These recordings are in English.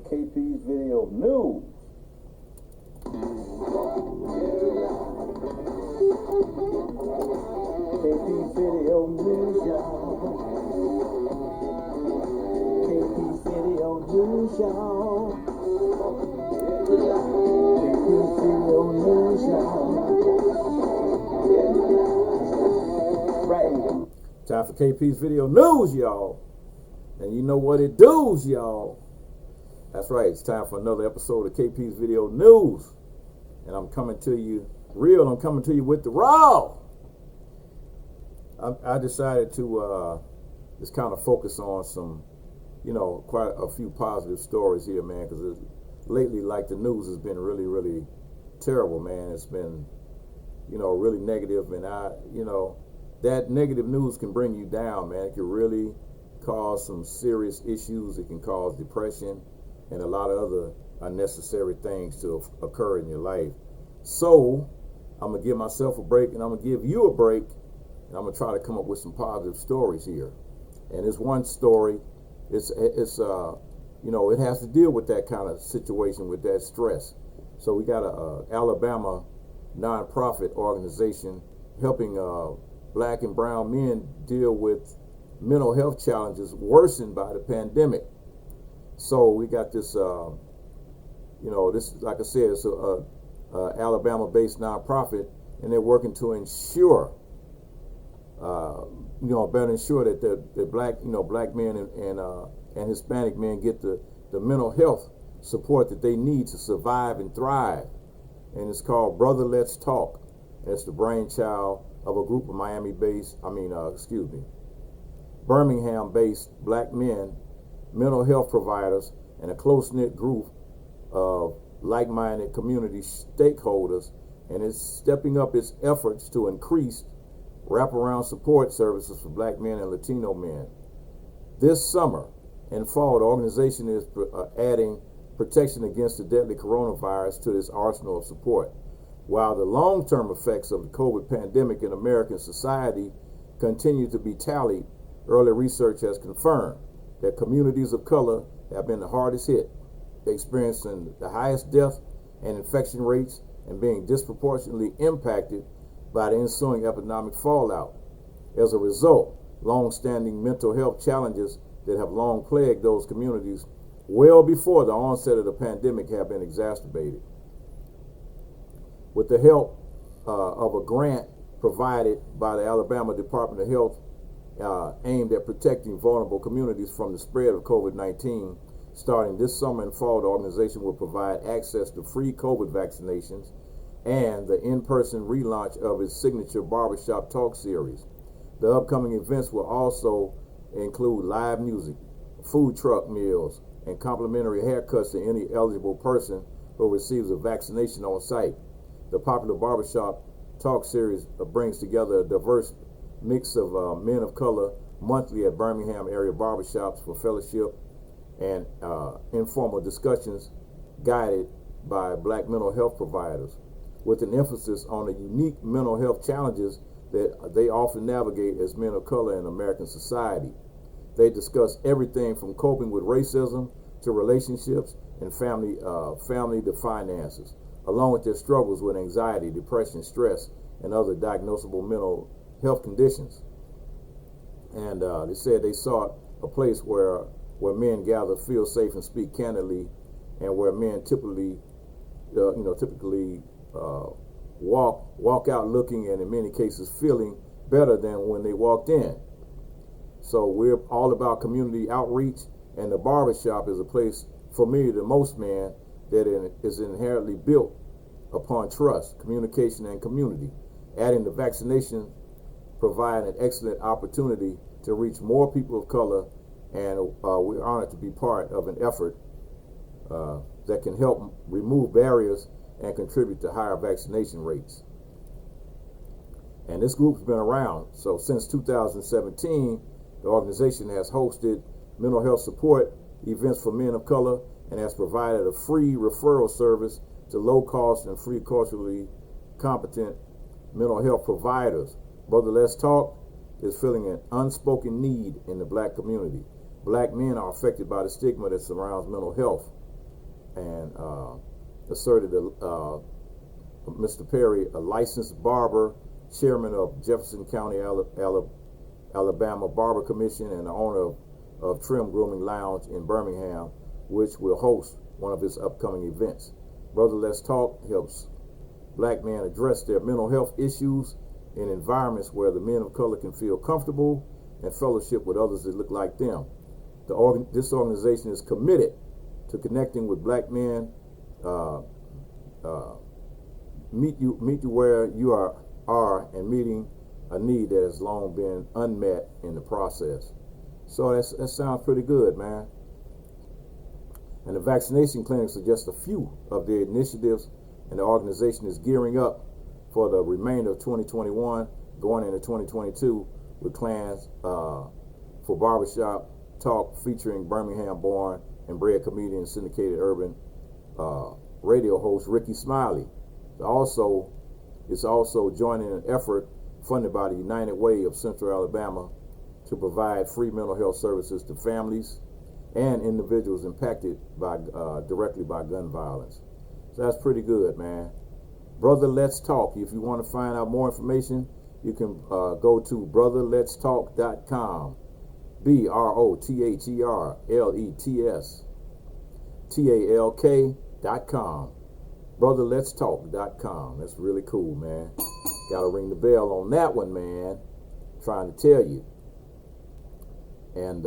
KP's Video News. KP's Video News, y'all. KP's Video News, y'all. KP's Video News, y'all. Right. Time for KP's Video News, y'all. And you know what it does, y'all. That's right, it's time for another episode of KP's Video News. And I'm coming to you real, I'm coming to you with the raw. I decided to just kind of focus on some, quite a few positive stories here, man, because lately, like, the news has been really, really terrible, man. It's been, really negative, and that negative news can bring you down, man. It can really cause some serious issues. It can cause depression and a lot of other unnecessary things to occur in your life. So I'm gonna give myself a break, and I'm gonna give you a break, and I'm gonna try to come up with some positive stories here. And this one story, it has to deal with that kind of situation, with that stress. So we got a Alabama nonprofit organization helping black and brown men deal with mental health challenges worsened by the pandemic. So we got this, this, like I said, it's a Alabama-based nonprofit, and they're working to ensure, better ensure that the black men and Hispanic men get the mental health support that they need to survive and thrive. And it's called Brother Let's Talk. And it's the brainchild of a group of Birmingham-based black men, mental health providers, and a close-knit group of like-minded community stakeholders, and it's stepping up its efforts to increase wraparound support services for black men and Latino men. This summer and fall, the organization is adding protection against the deadly coronavirus to this arsenal of support. While the long-term effects of the COVID pandemic in American society continue to be tallied, early research has confirmed that communities of color have been the hardest hit, experiencing the highest death and infection rates and being disproportionately impacted by the ensuing economic fallout. As a result, long-standing mental health challenges that have long plagued those communities well before the onset of the pandemic have been exacerbated. With the help of a grant provided by the Alabama Department of Health aimed at protecting vulnerable communities from the spread of COVID-19, starting this summer and fall, the organization will provide access to free COVID vaccinations and the in-person relaunch of its signature barbershop talk series. The upcoming events will also include live music, food truck meals, and complimentary haircuts to any eligible person who receives a vaccination on site. The popular barbershop talk series brings together a diverse mix of men of color monthly at Birmingham area barbershops for fellowship and informal discussions guided by black mental health providers, with an emphasis on the unique mental health challenges that they often navigate as men of color in American society. They discuss everything from coping with racism to relationships and family to finances, along with their struggles with anxiety, depression, stress, and other diagnosable mental health conditions. And they said they sought a place where men gather, feel safe, and speak candidly, and where men typically walk out looking, and in many cases feeling better than when they walked in. So we're all about community outreach, and the barbershop is a place familiar to most men that is inherently built upon trust, communication, and community. Adding the vaccination provide an excellent opportunity to reach more people of color, and we're honored to be part of an effort that can help remove barriers and contribute to higher vaccination rates. And this group's been around. So since 2017, the organization has hosted mental health support events for men of color and has provided a free referral service to low-cost and free culturally competent mental health providers. Brother Let's Talk is filling an unspoken need in the black community. Black men are affected by the stigma that surrounds mental health, and asserted Mr. Perry, a licensed barber, chairman of Jefferson County, Alabama Barber Commission, and the owner of Trim Grooming Lounge in Birmingham, which will host one of his upcoming events. Brother Let's Talk helps black men address their mental health issues in environments where the men of color can feel comfortable and fellowship with others that look like them. This organization is committed to connecting with black men, meet you where you are, and meeting a need that has long been unmet in the process. So that sounds pretty good, man. And the vaccination clinics are just a few of the initiatives, and the organization is gearing up for the remainder of 2021, going into 2022, with plans for barbershop talk featuring Birmingham-born and bred comedian, syndicated urban radio host Ricky Smiley. It's also joining an effort funded by the United Way of Central Alabama to provide free mental health services to families and individuals impacted directly by gun violence. So that's pretty good, man. Brother Let's Talk. If you want to find out more information, you can go to brotherletstalk.com. BROTHERLETSTALK.com. brotherletstalk.com. That's really cool, man. Gotta ring the bell on that one, man. Trying to tell you. And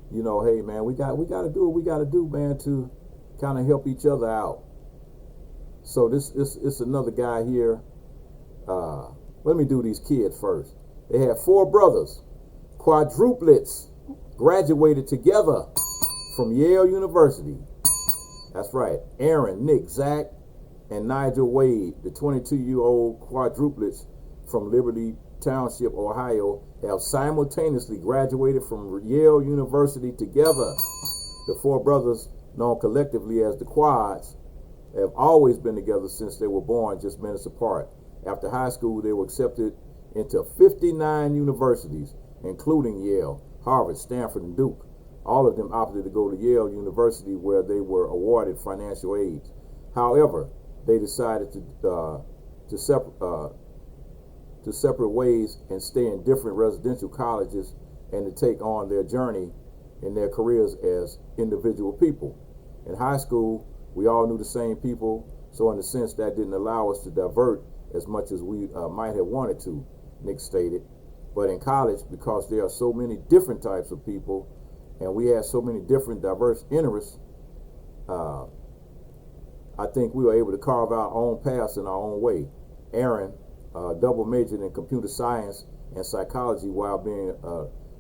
hey, man, we gotta do what we gotta do, man, to kind of help each other out. So this is another guy here. Let me do these kids first. They had 4 brothers, quadruplets, graduated together from Yale University. That's right. Aaron, Nick, Zach, and Nigel Wade, the 22-year-old quadruplets from Liberty Township, Ohio, have simultaneously graduated from Yale University together. The 4 brothers, known collectively as the Quads, have always been together since they were born, just minutes apart. After high school, they were accepted into 59 universities, including Yale, Harvard, Stanford, and Duke. All of them opted to go to Yale University, where they were awarded financial aid. However, they decided to separate ways and stay in different residential colleges, and to take on their journey in their careers as individual people. In high school, we all knew the same people, so in a sense that didn't allow us to divert as much as we might have wanted to, Nick stated. But in college, because there are so many different types of people, and we had so many different diverse interests, I think we were able to carve out our own paths in our own way. Aaron double majored in computer science and psychology while being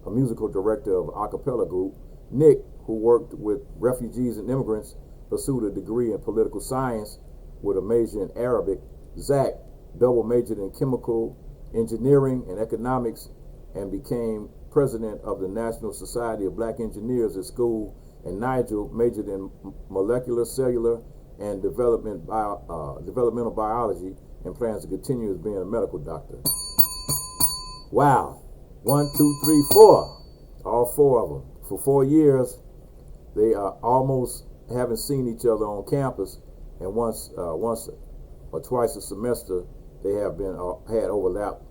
a musical director of a cappella group. Nick, who worked with refugees and immigrants, pursued a degree in political science with a major in Arabic. Zach double majored in chemical engineering and economics and became president of the National Society of Black Engineers at school. And Nigel majored in molecular, cellular, and developmental biology and plans to continue as being a medical doctor. Wow. 1, 2, 3, 4. All 4 of them. For 4 years, they almost haven't seen each other on campus, and once or twice a semester they have been had overlap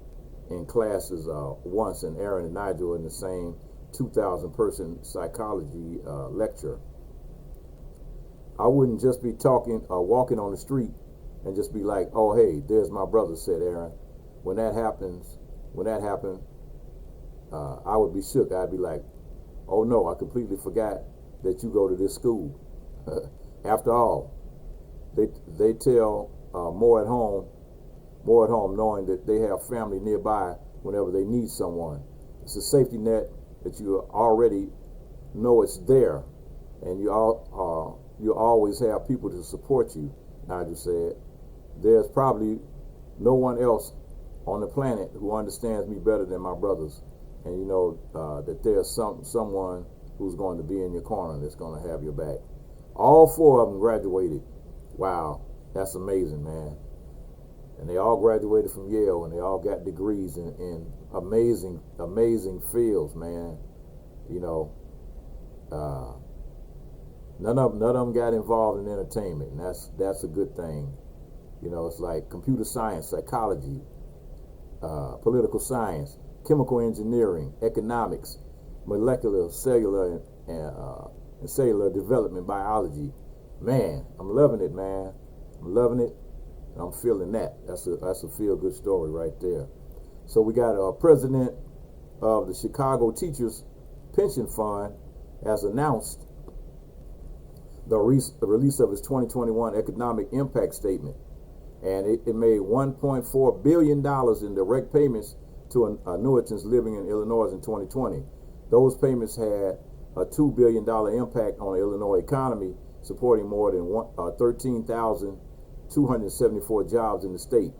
in classes once, and Aaron and Nigel in the same 2,000-person psychology lecture. I wouldn't just be walking on the street and just be like, "Oh, hey, there's my brother," said Aaron. When that happened, I would be shook. I'd be like, "Oh no, I completely forgot that you go to this school." After all, they tell more at home, knowing that they have family nearby whenever they need someone. It's a safety net that you already know it's there, and you always have people to support you. Nigel said, "There's probably no one else on the planet who understands me better than my brothers, and you know that there's someone who's going to be in your corner, that's going to have your back." All 4 of them graduated. Wow, that's amazing, man. And they all graduated from Yale, and they all got degrees in amazing fields, man. You know, None of them got involved in entertainment, and that's a good thing. You know, it's like computer science, psychology, political science, chemical engineering, economics, molecular, cellular, and cellular development biology. Man, I'm loving it, man. I'm loving it. I'm feeling that. That's a feel-good story right there. So we got a president of the Chicago Teachers Pension Fund has announced the release of its 2021 economic impact statement, and it made $1.4 billion in direct payments to annuitants living in Illinois in 2020. Those payments had a $2 billion impact on the Illinois economy, supporting more than 13,274 jobs in the state.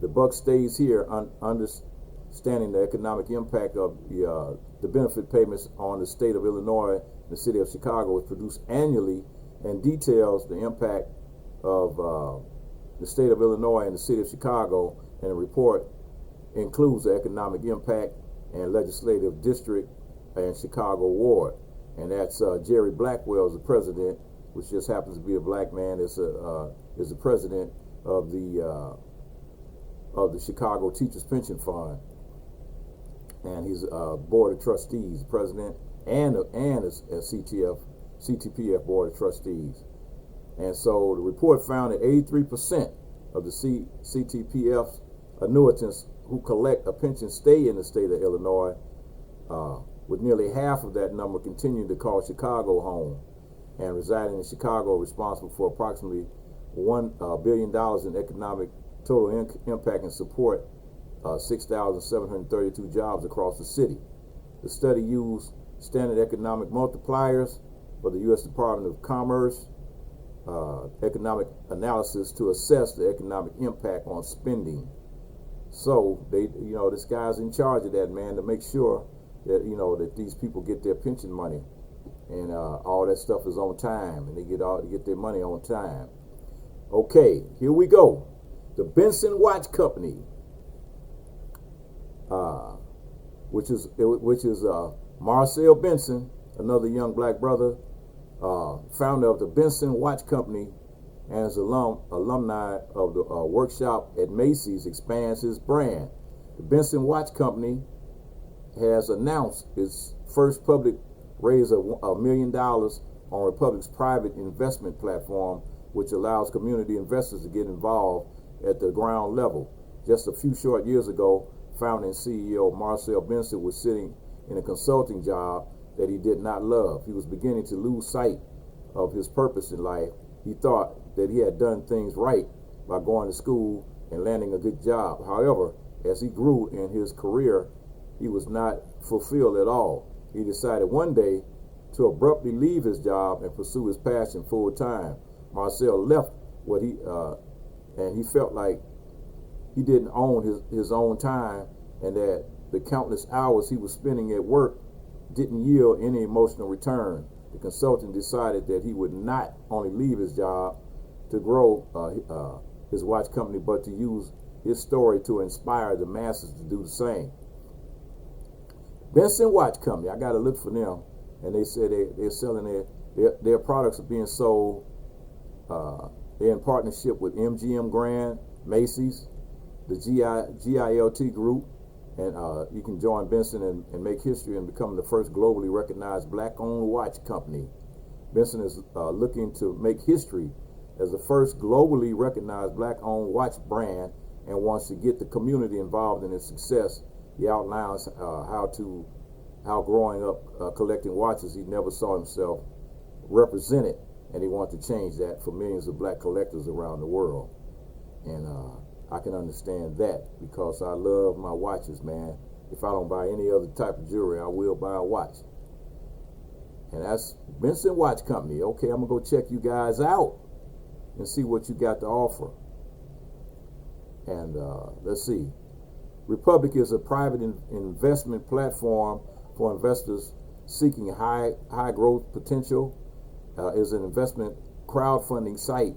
The buck stays here, understanding the economic impact of the benefit payments on the state of Illinois. The city of Chicago is produced annually and details the impact of the state of Illinois and the city of Chicago, and the report includes the economic impact and legislative district and Chicago ward. And that's Jerry Blackwell is the president, which just happens to be a black man, is the president of the Chicago Teachers Pension Fund, and he's board of trustees, president, and a CTPF board of trustees. And so the report found that 83% of the CTPF's annuitants who collect a pension stay in the state of Illinois, with nearly half of that number continuing to call Chicago home and residing in Chicago, responsible for approximately $1 billion in economic total impact and support 6,732 jobs across the city. The study used standard economic multipliers for the U.S. Department of Commerce economic analysis to assess the economic impact on spending. So this guy's in charge of that, man, to make sure that that these people get their pension money and all that stuff is on time, and they get their money on time. Okay, here we go. The Benson Watch Company, which is Marcel Benson, another young black brother, founder of the Benson Watch Company, and as alumni of the workshop at Macy's, expands his brand. The Benson Watch Company has announced its first public raise of $1 million on Republic's private investment platform, which allows community investors to get involved at the ground level. Just a few short years ago, founder and CEO Marcel Benson was sitting in a consulting job that he did not love. He was beginning to lose sight of his purpose in life. He thought that he had done things right by going to school and landing a good job. However, as he grew in his career, he was not fulfilled at all. He decided one day to abruptly leave his job and pursue his passion full time. Marcel left and he felt like he didn't own his own time, and that the countless hours he was spending at work didn't yield any emotional return. The consultant decided that he would not only leave his job to grow his watch company, but to use his story to inspire the masses to do the same. Benson Watch Company, I got to look for them, and they said they're selling their products are being sold. They're in partnership with MGM Grand, Macy's, the GILT Group, and you can join Benson and make history and become the first globally recognized black-owned watch company. Benson is looking to make history as the first globally recognized black-owned watch brand and wants to get the community involved in its success. He outlines how growing up collecting watches, he never saw himself represented, and he wants to change that for millions of black collectors around the world. And I can understand that, because I love my watches, man. If I don't buy any other type of jewelry, I will buy a watch. And that's Benson Watch Company. Okay, I'm going to go check you guys out and see what you got to offer. And let's see. Republic is a private investment platform for investors seeking high growth potential. Is an investment crowdfunding site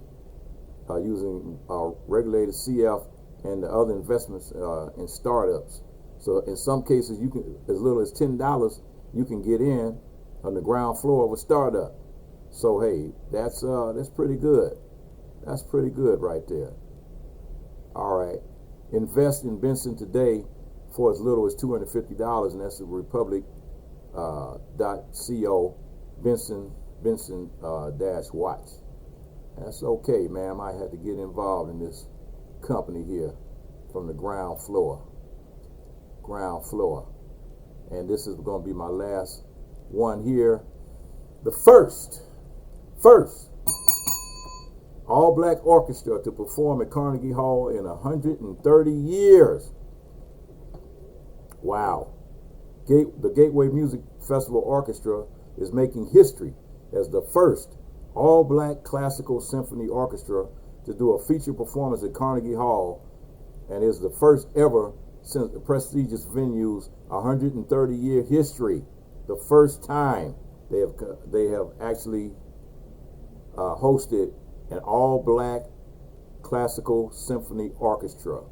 using regulated CF and the other investments in startups. So in some cases, you can, as little as $10, you can get in on the ground floor of a startup. So hey, that's pretty good. That's pretty good right there. All right. Invest in Benson today for as little as $250, and that's the Republic.co Benson dash watch. That's okay, man. I might have to get involved in this company here from the ground floor. And this is going to be my last one here. The first all-black orchestra to perform at Carnegie Hall in 130 years. Wow. The Gateway Music Festival Orchestra is making history as the first all-black classical symphony orchestra to do a feature performance at Carnegie Hall, and is the first ever since the prestigious venue's 130-year history. The first time they have actually hosted an all-black classical symphony orchestra.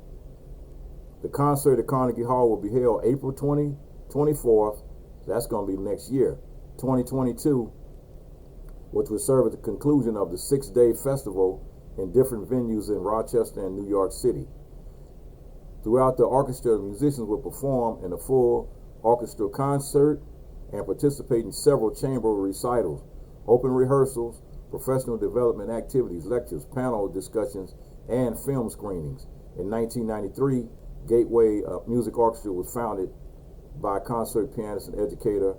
The concert at Carnegie Hall will be held April 24th. That's going to be next year, 2022, which will serve as the conclusion of the 6-day festival in different venues in Rochester and New York City. Throughout the orchestra, musicians will perform in a full orchestra concert and participate in several chamber recitals, open rehearsals, professional development activities, lectures, panel discussions, and film screenings. In 1993, Gateway Music Orchestra was founded by concert pianist and educator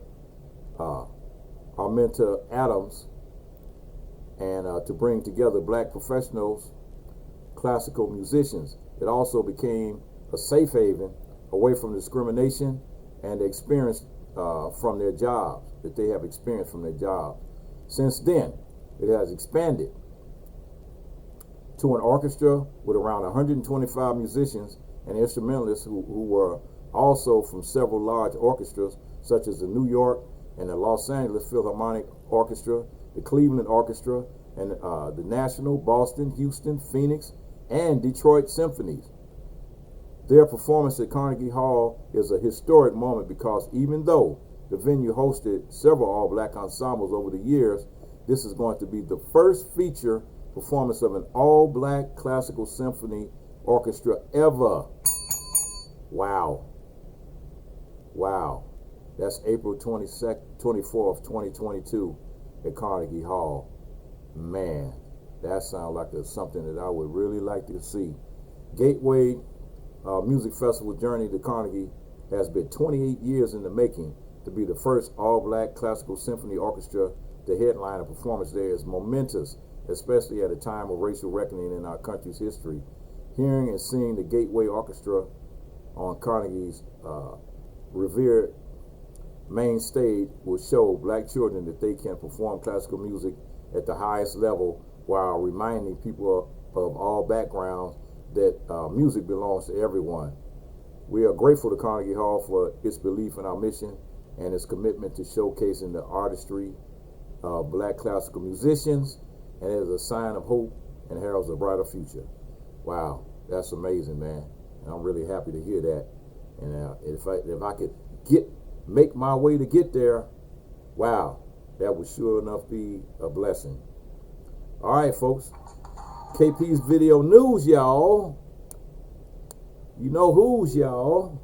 Arminta Adams, and to bring together black professionals, classical musicians. It also became a safe haven away from discrimination and the experience from their jobs, that they have experienced from their jobs. Since then, it has expanded to an orchestra with around 125 musicians and instrumentalists who were also from several large orchestras, such as the New York and the Los Angeles Philharmonic Orchestra, the Cleveland Orchestra, and the National, Boston, Houston, Phoenix, and Detroit Symphonies. Their performance at Carnegie Hall is a historic moment because even though the venue hosted several all-black ensembles over the years, this is going to be the first feature performance of an all-black classical symphony orchestra ever. Wow. That's April 24th, 2022 at Carnegie Hall. Man, that sounds like something that I would really like to see. Gateway Music Festival journey to Carnegie has been 28 years in the making. To be the first all-black classical symphony orchestra to headline a performance there is momentous, especially at a time of racial reckoning in our country's history. Hearing and seeing the Gateway Orchestra on Carnegie's revered main stage will show black children that they can perform classical music at the highest level, while reminding people of all backgrounds that music belongs to everyone. We are grateful to Carnegie Hall for its belief in our mission and its commitment to showcasing the artistry of black classical musicians, and it is a sign of hope and heralds a brighter future. Wow, that's amazing, man. And I'm really happy to hear that. And if I could make my way to get there, wow, that would sure enough be a blessing. All right, folks. KP's Video News, y'all. You know who's, y'all.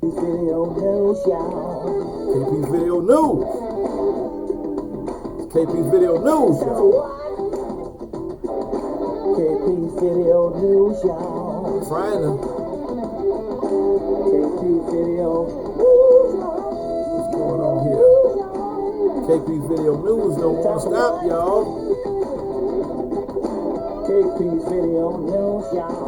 Video news, y'all. KP's Video News. It's KP's Video News, y'all. KP's Video News, y'all. Trying to. KP's Video News, y'all. What's going on here? KP's Video News don't want to stop, y'all. KP's Video News, y'all.